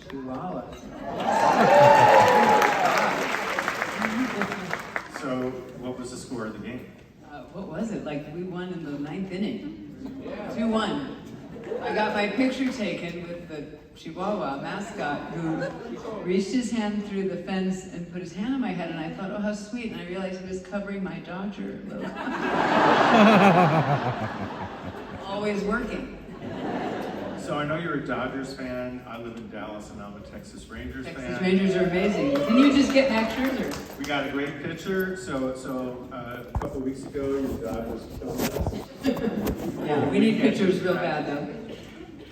Chihuahuas. So, what was the score of the game? What was it? Like, we won in the 9th inning. 2-1. I got my picture taken with the Chihuahua mascot who reached his hand through the fence and put his hand on my head, and I thought, oh, how sweet, and I realized he was covering my Dodger logo. Always working. So I know you're a Dodgers fan. I live in Dallas, and I'm a Texas Rangers fan. Texas Rangers are amazing. Can you just get Max Scherzer? We got a great pitcher. So a couple weeks ago, your Dodgers killed us. Yeah, we need pitchers real bad, though.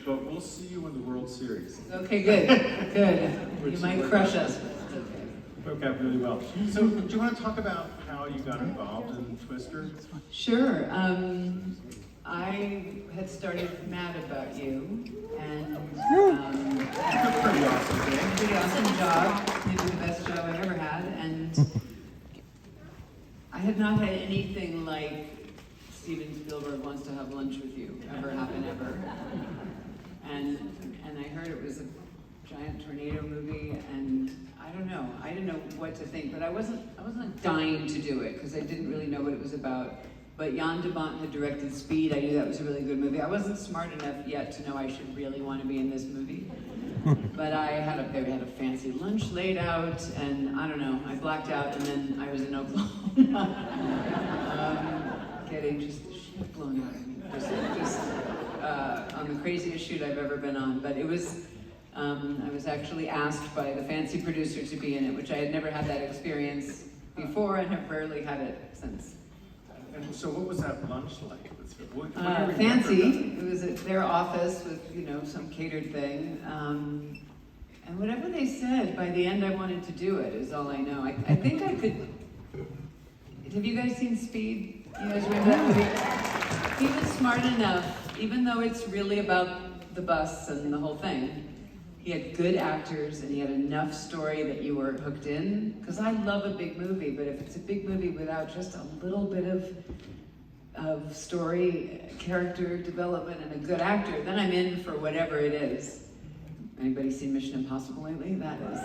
But we'll see you in the World Series. Okay, good. Good. You might crush us. Worked out really well. So, do you want to talk about how you got involved in Twister? Sure. I had started Mad About You, and Pretty awesome thing. pretty awesome job, maybe the best job I've ever had, and I had not had anything like Steven Spielberg wants to have lunch with you ever happen ever. And I heard it was a giant tornado movie, and I don't know, I didn't know what to think, but I wasn't dying to do it because I didn't really know what it was about. But Jan de Bont had directed Speed. I knew that was a really good movie. I wasn't smart enough yet to know I should really want to be in this movie. But they had a fancy lunch laid out, and I don't know, I blacked out, and then I was in Oklahoma. Getting just the shit blown out of me. Just on the craziest shoot I've ever been on. But it was, I was actually asked by the fancy producer to be in it, which I had never had that experience before and have rarely had it since. And so, what was that lunch like? What do you remember Fancy. about It was at their office with, some catered thing. And whatever they said, by the end I wanted to do it, is all I know. I think I could. Have you guys seen Speed? You guys remember that movie? He was smart enough, even though it's really about the bus and the whole thing. He had good actors and he had enough story that you were hooked in. Because I love a big movie, but if it's a big movie without just a little bit of story, character development, and a good actor, then I'm in for whatever it is. Anybody seen Mission Impossible lately? That is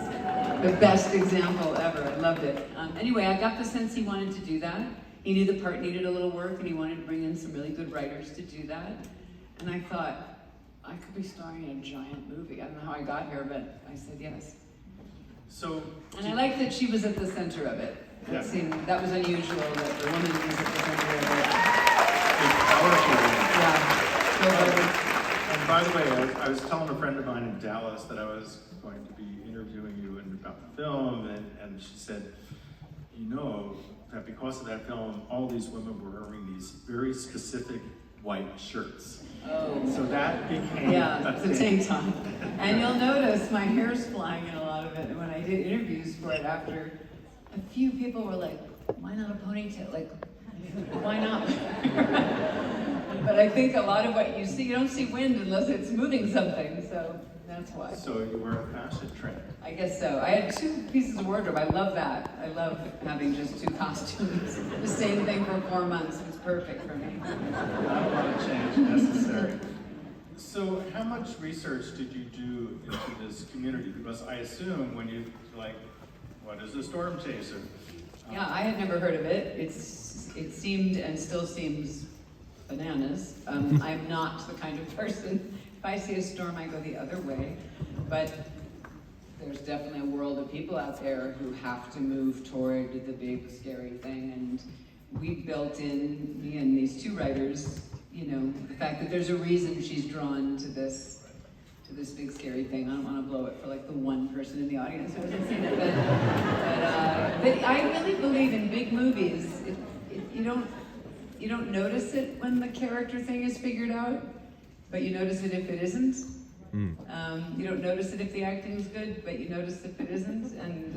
the best example ever. I loved it. Anyway, I got the sense he wanted to do that. He knew the part needed a little work, and he wanted to bring in some really good writers to do that. And I thought, I could be starring in a giant movie. I don't know how I got here, but I said yes. So, and I liked that she was at the center of it. Yeah. That was unusual that the woman was at the center of it. It's powerful. Yeah. And by the way, I was telling a friend of mine in Dallas that I was going to be interviewing you about the film, and she said, that because of that film, all these women were wearing these very specific white shirts. Oh. So that became it's a tank top. And you'll notice my hair's flying in a lot of it. And when I did interviews for it after, a few people were like, why not a ponytail? Like, why not? But I think a lot of what you see, you don't see wind unless it's moving something, so that's why. So you were a fashion trend. I guess so. I had 2 pieces of wardrobe. I love that. I love having just 2 costumes. The same thing for 4 months. It was perfect for me. Not a lot of change necessary. So how much research did you do into this community? Because I assume when you, what is a storm chaser? Yeah, I had never heard of it. It seemed and still seems bananas. I'm not the kind of person, if I see a storm, I go the other way. But there's definitely a world of people out there who have to move toward the big, scary thing. And we built in, me and these 2 writers, the fact that there's a reason she's drawn to this big, scary thing. I don't want to blow it for the one person in the audience who hasn't seen it. But I really believe in big movies. You don't notice it when the character thing is figured out, but you notice it if it isn't. You don't notice it if the acting is good, but you notice if it isn't. And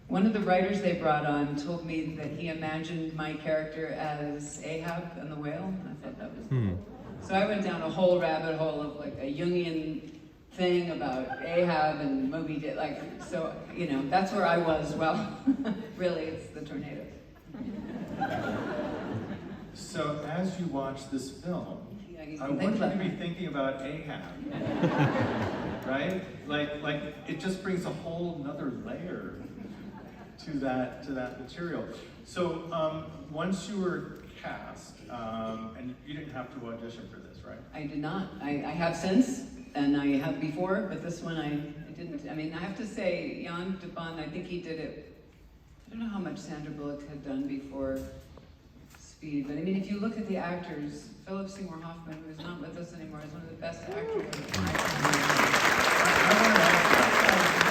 one of the writers they brought on told me that he imagined my character as Ahab and the whale. I thought that was cool. So I went down a whole rabbit hole of a Jungian thing about Ahab and Moby Dick. That's where I was. Well, really, it's the tornado. So as you watch this film, Yeah, I want you to be thinking about Ahab, right? right? Like it just brings a whole nother layer to that material. So once you were cast, and you didn't have to audition for this, right? I did not. I have since, and I have before, but this one I didn't. I mean, I have to say, Jan de Bon, I think he did it. I don't know how much Sandra Bullock had done before Speed, but I mean, if you look at the actors, Philip Seymour Hoffman, who is not with us anymore, is one of the best actors.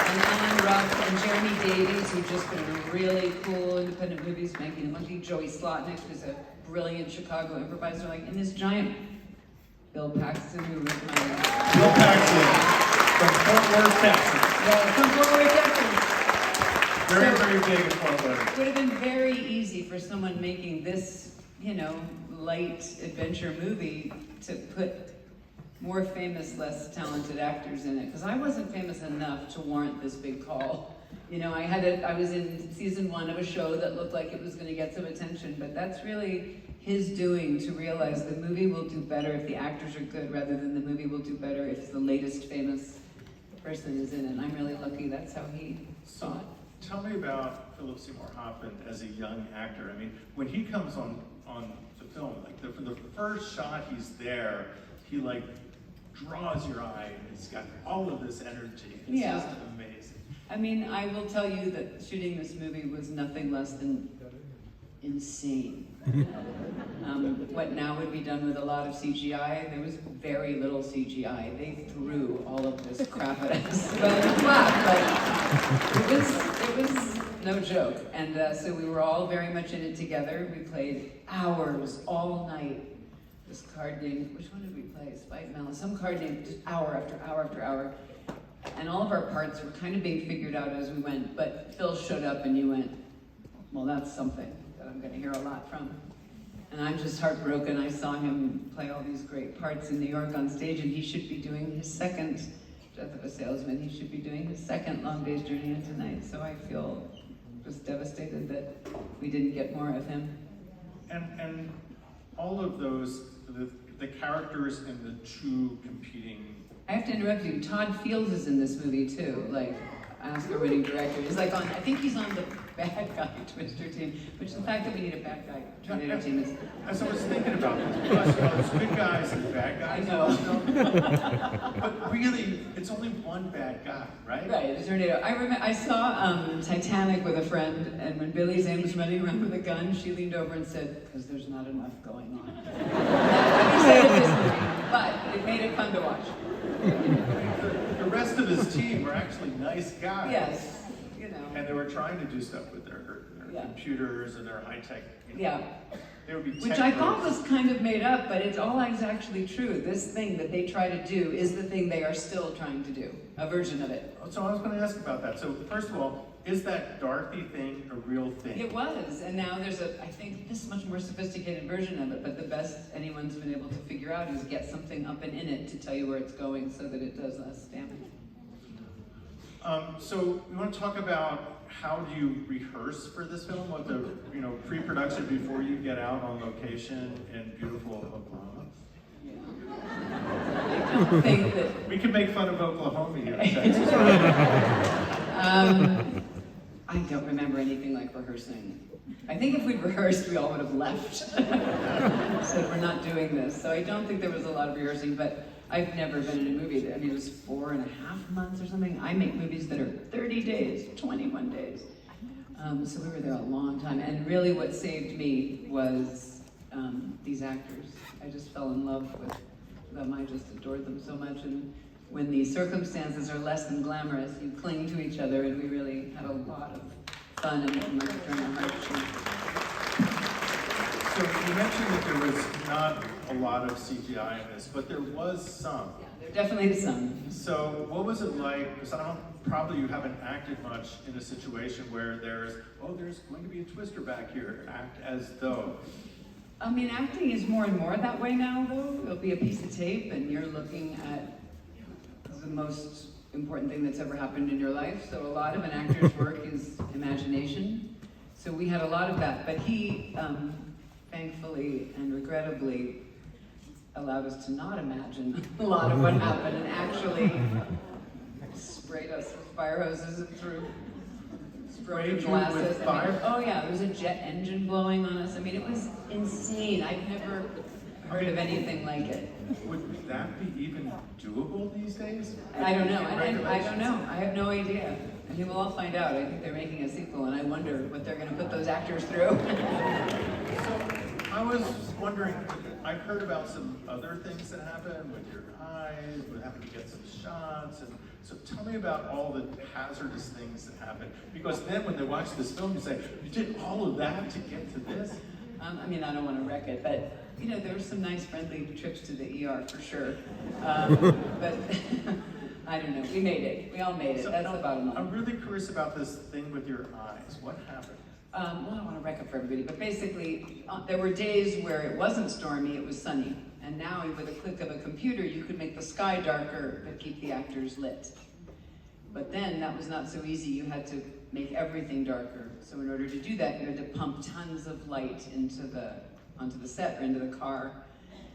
And Alan Ruck and Jeremy Davies, who've just been in really cool independent movies, making a monkey. Joey Slotnick, who's a brilliant Chicago improviser, like in this giant. Bill Paxton, who was my... Bill Paxton, from Fort Worth, Texas. Yeah, from Fort Worth, Texas. Very big in Fort Worth. It would have been very easy for someone making this, light adventure movie to put more famous, less talented actors in it. Because I wasn't famous enough to warrant this big call. I was in season 1 of a show that looked like it was going to get some attention, but that's really his doing to realize the movie will do better if the actors are good rather than the movie will do better if the latest famous person is in it. And I'm really lucky that's how he saw it. Tell me about Philip Seymour Hoffman as a young actor. I mean, when he comes on the film, like for the first shot he's there, he like draws your eye and he's got all of this energy. It's just amazing. I mean, I will tell you that shooting this movie was nothing less than insane. What now would be done with a lot of CGI, there was very little CGI. They threw all of this crap at us. But it was no joke. And so we were all very much in it together. We played hours, all night. This card game, which one did we play? Spite Malice. Some card game, just hour after hour after hour. And all of our parts were kind of being figured out as we went. But Phil showed up and you went, well, that's something that I'm going to hear a lot from. And I'm just heartbroken. I saw him play all these great parts in New York on stage, and he should be doing his second Death of a Salesman. He should be doing his second Long Day's Journey into Night. So I feel just devastated that we didn't get more of him. And all of those, the characters and the two competing. I have to interrupt you. Todd Fields is in this movie too, like Oscar-winning director. He's like I think he's on the bad guy Twister team, which the fact that we need a bad guy tornado team is. As I was thinking about this, because there's good guys and bad guys. I know. But really, it's only one bad guy, right? Right, the tornado. I saw Titanic with a friend, and when Billy Zane was running around with a gun, she leaned over and said, "Because there's not enough going on." He said it this movie, but it made it fun to watch. The rest of his team were actually nice guys. Yes, And they were trying to do stuff with their computers and their high-tech. Yeah. They would be Which I thought was kind of made up, but it's all actually true. This thing that they try to do is the thing they are still trying to do, a version of it. So I was going to ask about that. So first of all, is that Dorothy thing a real thing? It was, and now there's I think this much more sophisticated version of it, but the best anyone's been able to figure out is get something up and in it to tell you where it's going so that it does less damage. So we want to talk about how do you rehearse for this film, what the pre-production before you get out on location in beautiful Oklahoma. Yeah. I don't think that we can make fun of Oklahoma here in Texas. I don't remember anything like rehearsing. I think if we'd rehearsed, we all would have left. Said we're not doing this. So I don't think there was a lot of rehearsing, but I've never been in a movie that, it was 4.5 months or something. I make movies that are 30 days, 21 days. So we were there a long time. And really what saved me was these actors. I just fell in love with them. I just adored them so much. And when the circumstances are less than glamorous, you cling to each other, and we really had a lot of fun and during our hardship. So you mentioned that there was not a lot of CGI in this, but there was some. Yeah, there definitely is some. So what was it like, because probably you haven't acted much in a situation where there's going to be a twister back here, act as though. I mean, acting is more and more that way now, though. It'll be a piece of tape, and you're looking at the most important thing that's ever happened in your life. So a lot of an actor's work is imagination. So we had a lot of that, but he, thankfully and regrettably, allowed us to not imagine a lot of what happened and actually fire hoses and through broken Sprayed you glasses. with I mean, fire? oh yeah, there was a jet engine blowing on us. I mean, it was insane. I've never heard of anything like it. Would that be even doable these days? I don't know. I don't Regulations? know. I have no idea. I mean, we'll all find out. I think they're making a sequel, and I wonder what they're going to put those actors through. So I was wondering, I've heard about some other things that happen with your eyes, with having to get some shots, and so tell me about all the hazardous things that happen. Because then when they watch this film, you say, you did all of that to get to this? I mean, I don't want to wreck it, but you know, there were some nice friendly trips to the ER for sure. But I don't know. We made it. We all made it. So, That's the bottom I'm line. really curious about this thing with your eyes. What happened? Well, I don't want to wreck it for everybody, but basically, there were days where it wasn't stormy, it was sunny. And now, with a click of a computer, you could make the sky darker, but keep the actors lit. But then, that was not so easy. You had to make everything darker. So in order to do that, you had to pump tons of light onto the set or into the car.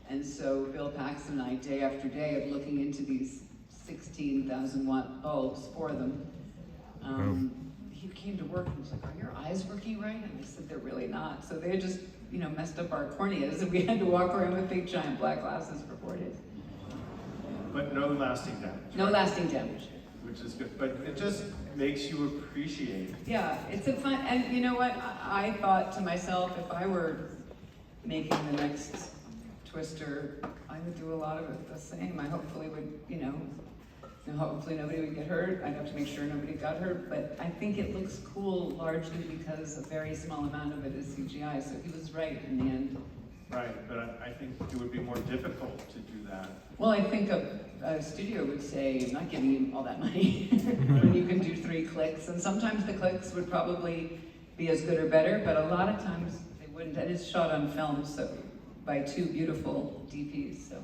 And so Bill Paxton and I, day after day of looking into these 16,000 watt bulbs for them, he came to work and was like, "Are your eyes working right?" And I said, "They're really not." So they had just, messed up our corneas, and we had to walk around with big giant black glasses for 4 days. But no lasting damage. No right? lasting damage. Which is good, but it just makes you appreciate. Yeah, it's a fun, and you know what? I thought to myself, if I were making the next Twister, I would do a lot of it the same. I hopefully would, hopefully nobody would get hurt. I'd have to make sure nobody got hurt, but I think it looks cool largely because a very small amount of it is CGI, so he was right in the end. Right, but I think it would be more difficult to do that. Well, I think a studio would say, "I'm not giving you all that money," when you can do 3 clicks, and sometimes the clicks would probably be as good or better, but a lot of times they wouldn't, and it's shot on film, so by 2 beautiful DPs, so.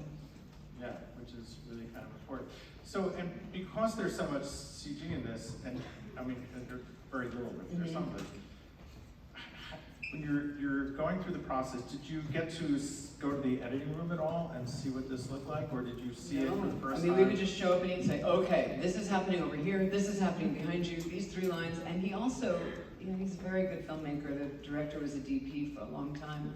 Yeah, which is really kind of important. So, and because there's so much CG in this, and I mean, there's very little, but there's some of it. When you're going through the process, did you get to go to the editing room at all and see what this looked like, or did you see it for the first time? I mean, we would just show up and he'd say, "Okay, this is happening over here, this is happening behind you, these 3 lines," and he also, he's a very good filmmaker. The director was a DP for a long time.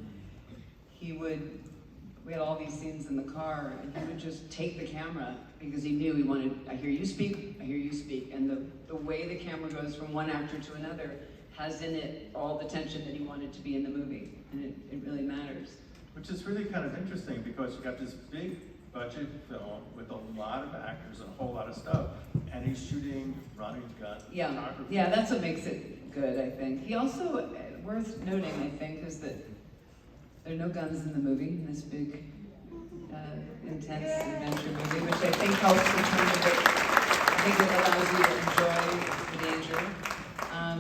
We had all these scenes in the car, and he would just take the camera because he knew he wanted, "I hear you speak, I hear you speak," and the way the camera goes from one actor to another has in it all the tension that he wanted to be in the movie, and it really matters. Which is really kind of interesting because you got this big budget film with a lot of actors and a whole lot of stuff, and he's shooting running gun photography. Yeah, that's what makes it good, I think. He also, worth noting, I think, is that there are no guns in the movie, in this big, intense adventure movie, which I think helps in terms of it. I think it allows you to enjoy the danger.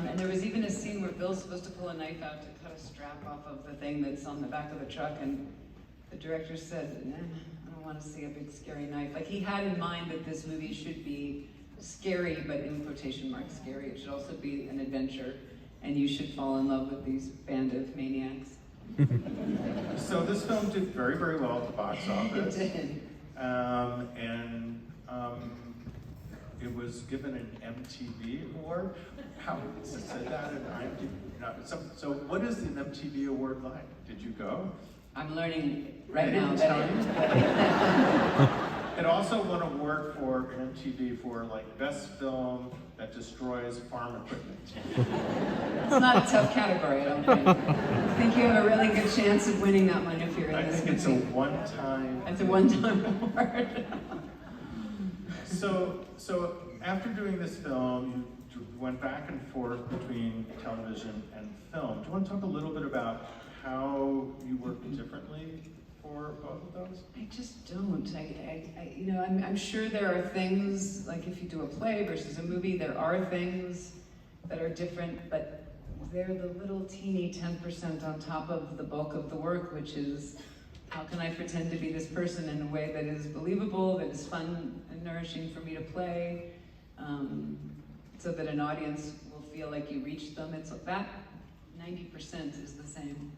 And there was even a scene where Bill's supposed to pull a knife out to cut a strap off of the thing that's on the back of the truck, and the director said, "I don't want to see a big scary knife." Like, he had in mind that this movie should be scary, but in quotation marks scary. It should also be an adventure, and you should fall in love with these band of maniacs. So this film did very, very well at the box office. It did. It was given an MTV award. How said that in IMDb? No, so what is the MTV award like? Did you go? I'm learning right They now. didn't tell you? It also won an award for MTV for like best film that destroys farm equipment. It's not a tough category, I don't think. I think you have a really good chance of winning that one if you're in I this think it's a movie. one-time. It's a one-time award. So after doing this film, you went back and forth between television and film. Do you want to talk a little bit about how you work differently for both of those? I just don't. I'm sure there are things, like if you do a play versus a movie, there are things that are different, but they're the little teeny 10% on top of the bulk of the work, which is, how can I pretend to be this person in a way that is believable, that is fun and nourishing for me to play, so that an audience will feel like you reached them. It's that 90% is the same.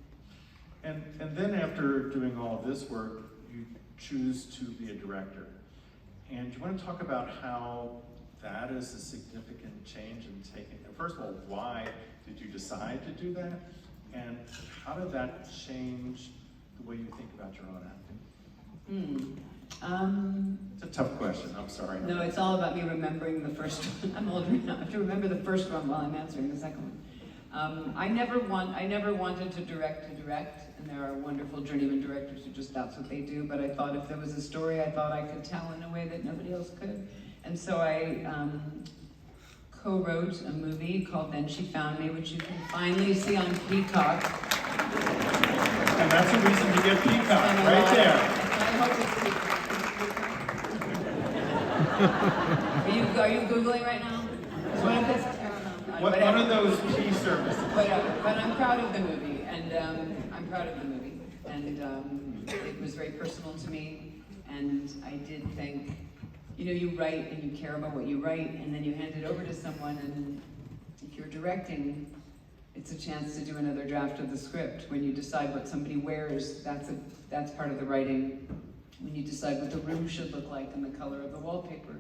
And then after doing all of this work, you choose to be a director. And do you want to talk about how that is a significant change in taking, first of all, why did you decide to do that? And how did that change the way you think about your own acting? It's a tough question, I'm sorry. No, it's all about me remembering the first one. I'm older now. I have to remember the first one while I'm answering the second one. I never wanted to direct, and there are wonderful journeyman directors who just, that's what they do, but I thought if there was a story I thought I could tell in a way that nobody else could. And so I co-wrote a movie called Then She Found Me, which you can finally see on Peacock. And that's a reason to get Peacock, right there. I hope it's Peacock. Are you Googling right now? What if it's Paramount? One of those key services. Whatever. But I'm proud of the movie, and it was very personal to me, and I did think, you write and you care about what you write, and then you hand it over to someone, and if you're directing, it's a chance to do another draft of the script. When you decide what somebody wears, that's part of the writing. When you decide what the room should look like and the color of the wallpaper,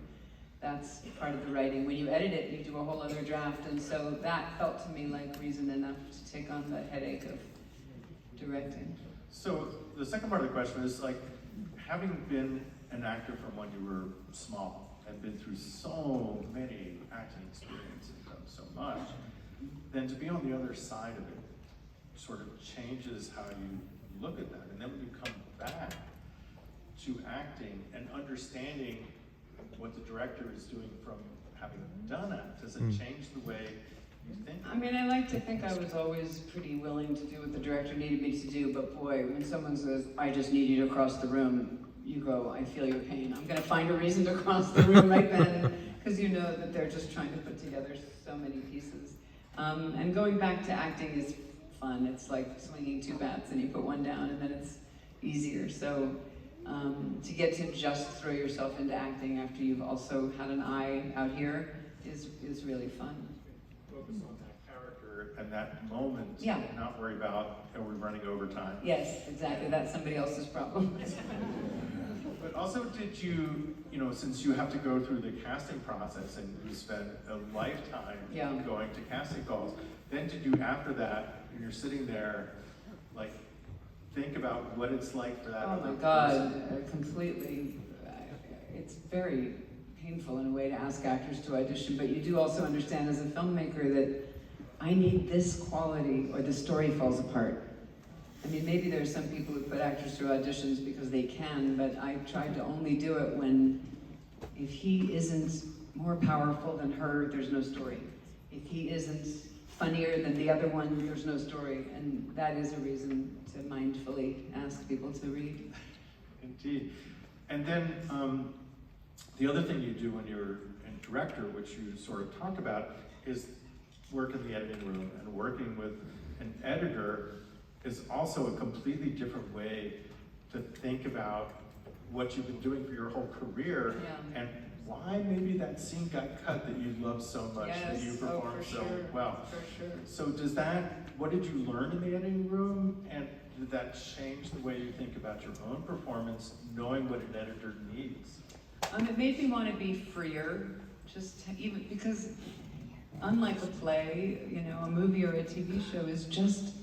that's part of the writing. When you edit it, you do a whole other draft, and so that felt to me like reason enough to take on the headache of directing. So the second part of the question is, like, having been an actor from when you were small and been through so many acting experiences and done so much, then to be on the other side of it sort of changes how you look at that. And then when you come back to acting and understanding what the director is doing from having done it, does it change the way you think? I mean, I like to think I was always pretty willing to do what the director needed me to do, but boy, when someone says, I just need you to cross the room, you go, I feel your pain. I'm gonna find a reason to cross the room right then, because you know that they're just trying to put together so many pieces. And going back to acting is fun. It's like swinging two bats and you put one down and then it's easier. So to get to just throw yourself into acting after you've also had an eye out here is really fun. Focus on that character and that moment, yeah. And not worry about, are we running over time? Yes, exactly. That's somebody else's problem. But also, did you, since you have to go through the casting process and you spend a lifetime going to casting calls, then did you, after that, when you're sitting there, like, think about what it's like for that other person? Oh my God, completely. It's very painful in a way to ask actors to audition, but you do also understand as a filmmaker that I need this quality or the story falls apart. I mean, maybe there's some people who put actors through auditions because they can, but I tried to only do it when, if he isn't more powerful than her, there's no story. If he isn't funnier than the other one, there's no story. And that is a reason to mindfully ask people to read. Indeed. And then the other thing you do when you're a director, which you sort of talked about, is work in the editing room. And working with an editor is also a completely different way to think about what you've been doing for your whole career and why maybe that scene got cut that you love so much, that you performed so well. For sure. So what did you learn in the editing room, and did that change the way you think about your own performance, knowing what an editor needs? It made me want to be freer, even because unlike a play, a movie or a TV show is just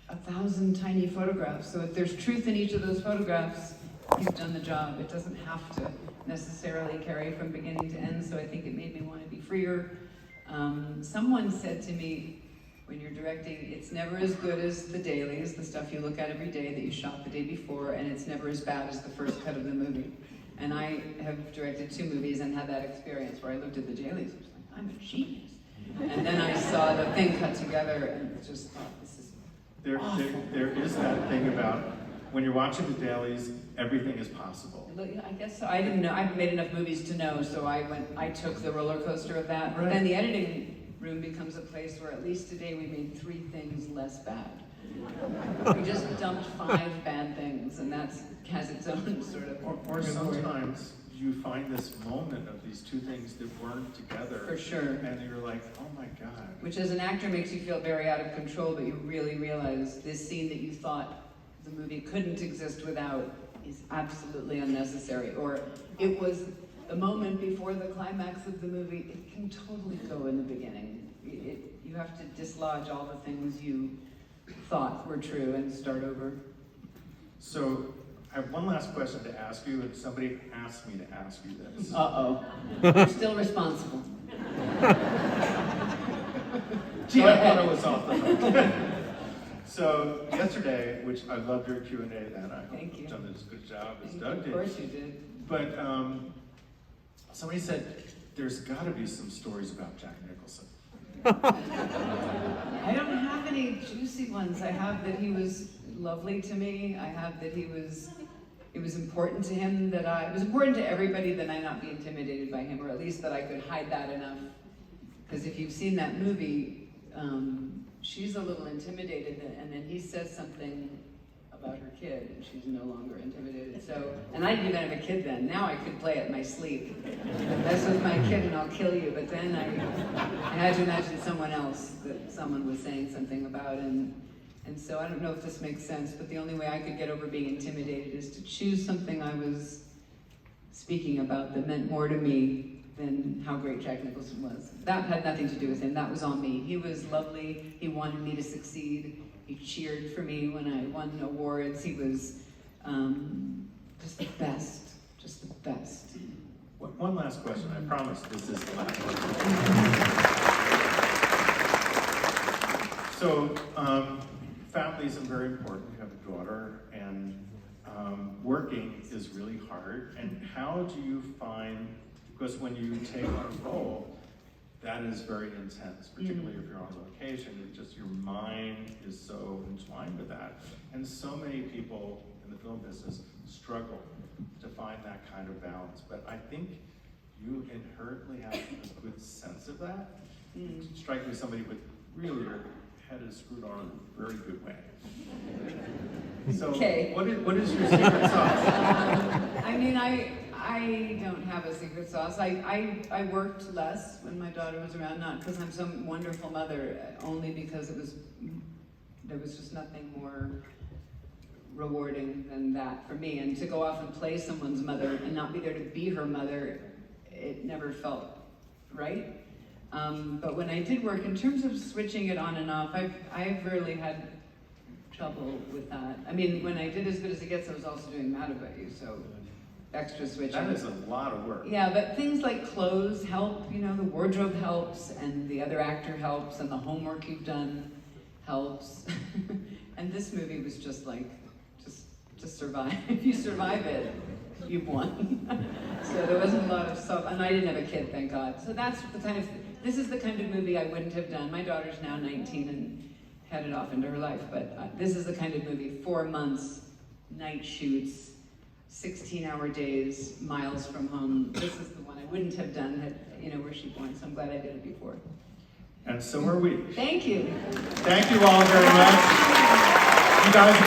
1,000 tiny photographs. So if there's truth in each of those photographs, you've done the job. It doesn't have to necessarily carry from beginning to end, so I think it made me want to be freer. Someone said to me, when you're directing, it's never as good as the dailies, the stuff you look at every day that you shot the day before, and it's never as bad as the first cut of the movie. And I have directed 2 movies and had that experience where I looked at the dailies and was like, I'm a genius. And then I saw the thing cut together and just thought, this is There is that thing about when you're watching the dailies, everything is possible. I guess so. I didn't know. I haven't made enough movies to know, so I took the roller coaster of that. But then the editing room becomes a place where at least today we made 3 things less bad. We just dumped 5 bad things, and that has its own sort of... Or sometimes you find this moment of these 2 things that weren't together. For sure. And you're like, oh my God. Which as an actor makes you feel very out of control, but you really realize this scene that you thought the movie couldn't exist without is absolutely unnecessary. Or it was the moment before the climax of the movie, it can totally go in the beginning. You have to dislodge all the things you thought were true and start over. So I have one last question to ask you, and somebody asked me to ask you this. Uh-oh. You're still responsible. Gee, I thought I was off the hook. So yesterday, which I loved your Q&A then, I hope Thank you. you've done as good a job as Doug Of did. course you did. But somebody said, there's got to be some stories about Jack Nicholson. I don't have any juicy ones. I have that he was lovely to me. I have that it was important to him it was important to everybody that I not be intimidated by him, or at least that I could hide that enough. Because if you've seen that movie, she's a little intimidated, and then he says something about her kid, and she's no longer intimidated. So, and I didn't even have a kid then. Now I could play it in my sleep. Mess with my kid and I'll kill you. But then I had to imagine someone else that someone was saying something about, and so I don't know if this makes sense, but the only way I could get over being intimidated is to choose something I was speaking about that meant more to me than how great Jack Nicholson was. That had nothing to do with him. That was all me. He was lovely. He wanted me to succeed. He cheered for me when I won awards. He was just the best. Just the best. One last question. I promise this is the last one. So, families are very important. You have a daughter, and working is really hard. And how do you find, because when you take on a role, that is very intense, particularly if you're on location. It's just your mind is so entwined with that. And so many people in the film business struggle to find that kind of balance. But I think you inherently have a good sense of that. You strike me as somebody with really your head is screwed on in a very good way. So Okay. what is your secret sauce? I mean, I don't have a secret sauce. I worked less when my daughter was around, not because I'm some wonderful mother, only because there was just nothing more rewarding than that for me. And to go off and play someone's mother and not be there to be her mother, it never felt right. But when I did work, in terms of switching it on and off, I've rarely had trouble with that. I mean, when I did As Good as It Gets, I was also doing Mad About You, so extra switching. That is a lot of work. Yeah, but things like clothes help, the wardrobe helps, and the other actor helps, and the homework you've done helps. And this movie was just like, just survive. If you survive it, you've won. So there wasn't a lot of stuff, and I didn't have a kid, thank God. So this is the kind of movie I wouldn't have done. My daughter's now 19 and headed off into her life, but this is the kind of movie, 4 months, night shoots, 16-hour days, miles from home. This is the one I wouldn't have done were she born, so I'm glad I did it before. And so are we. Thank you. Thank you all very much. You guys